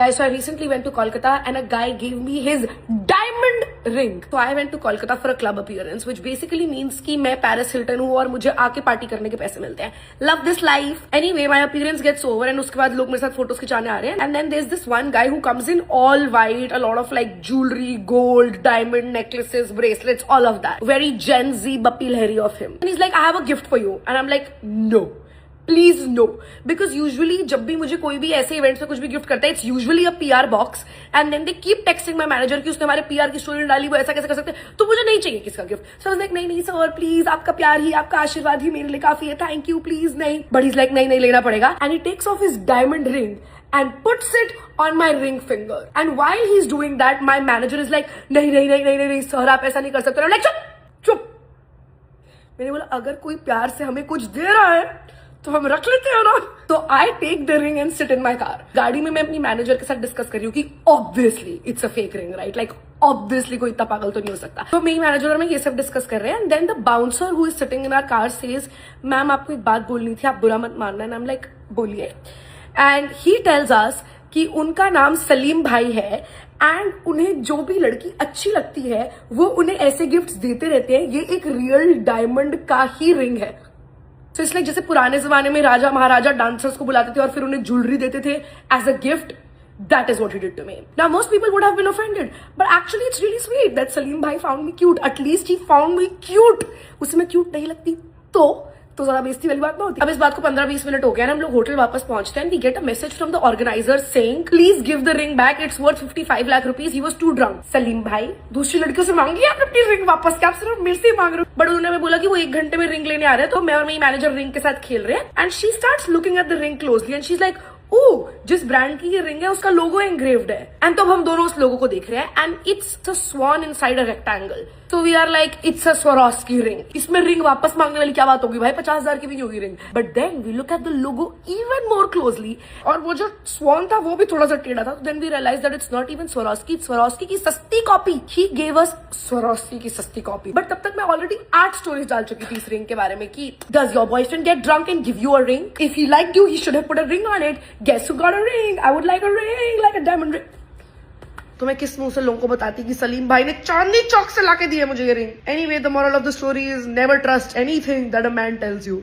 So I recently went to Kolkata and a guy gave me his diamond ring. So I went to Kolkata for a club appearance, which basically means कि मैं Paris Hilton हूँ और मुझे आके party करने के पैसे मिलते हैं. Love this life. Anyway, my appearance gets over and उसके बाद लोग मेरे साथ फोटोज खिंचाने आ रहे हैं. And then there's this one guy who comes in all white, a lot of like jewelry, gold, diamond necklaces, bracelets, all of that. Very Gen Z Bappy Lahiri of him. And he's like, I have a gift for you. And I'm like, no. Please no, because usually जब भी मुझे कोई भी ऐसे events में कुछ भी gift करता है, it's usually a PR box and then they keep texting my manager कि उसने हमारे पीआर की स्टोरी डाली, वो ऐसा कैसे कर सकते हैं, तो मुझे नहीं चाहिए किसका गिफ्ट. सो लाइक नहीं सर प्लीज, आपका प्यार ही, आपका आशीर्वाद ही मेरे लिए काफी है, थैंक यू प्लीज नहीं. बट इज लाइक नहीं लेना पड़ेगा. And he takes off his diamond ring and puts it on my ring finger. And while he's doing that, my manager is like, नहीं सर आप ऐसा नहीं कर सकते. I'm like, चुप. मैंने बोला अगर कोई प्यार से हमें कुछ दे रहा है तो हम रख लेते हैं ना. तो I take the ring and sit in my car. गाड़ी में मैं अपनी मैनेजर के साथ डिस्कस कर रही हूँ कि obviously it's a fake ring, right? Like obviously कोई इतना पागल तो नहीं हो सकता. तो मेरी मैनेजर और मैं ये सब डिस्कस कर रहे हैं. And then the bouncer who is sitting in our car says, ma'am आपको एक बात बोलनी थी, आप बुरा मत मानना. एंड आई एम लाइक, बोलिए. एंड ही टेल्स अस कि उनका नाम सलीम भाई है एंड उन्हें जो भी लड़की अच्छी लगती है वो उन्हें ऐसे गिफ्ट्स देते रहते हैं. ये एक रियल डायमंड का ही रिंग है. तो इसलिए जैसे पुराने जमाने में राजा महाराजा डांसर्स को बुलाते थे और फिर उन्हें ज्वेलरी देते थे as a gift, that is what he did to me. Now most people would have been offended, but actually it's really sweet that Salim bhai found me cute. At least he found me cute. उसे मैं cute नहीं लगती तो ज्यादा बेइज्जती वाली बात ना होती. अब इस बात को 15-20 मिनट हो गया ना, हम लोग होटल वापस पहुंचते हैं. We get a message from the organiser saying please give the ring back, it's worth 55 lakh rupees. He was too drunk. Salim भाई दूसरी लड़कियों से मांगी आप अपनी रिंग वापस, क्या आप सिर्फ मेरे से ही मांग रहे हो? बट उन्होंने हमें बोला कि वो 1 घंटे में रिंग लेने आ रहे हैं. तो मैं और मेरी मैनेजर रिंग के साथ खेल रहे हैं and she starts looking at the ring closely and she is like, oh जिस ब्रांड की ये रिंग है उसका लोगो एंग्रेव्ड है. एंड तो हम दोनों उस लोगो को देख रहे हैं and it's a swan inside a rectangle. So we are like, it's a Swarovski ring. इसमें रिंग वापस मांगने वाली क्या बात होगी भाई, 50,000 की भी नहीं होगी ring. But then we look at the logo even more closely और वो जो स्वान था वो भी थोड़ा सा टेढ़ा था. Then we realise that it's not even Swarovski, it's Swarovski की सस्ती copy. He gave us Swarovski की सस्ती कॉपी. बट तब तक मैं ऑलरेडी 8 स्टोरीज डाल चुकी थी इस रिंग के बारे में कि does your boyfriend get drunk and give you a ring? If he liked you he should have put a ring on it. Guess who got a ring? I would like a ring, like a diamond ring. तो मैं किस मुंह से लोगों को बताती कि सलीम भाई ने चांदनी चौक से लाके दिया मुझे ये ring. Anyway the moral of the story is never trust anything that a man tells you.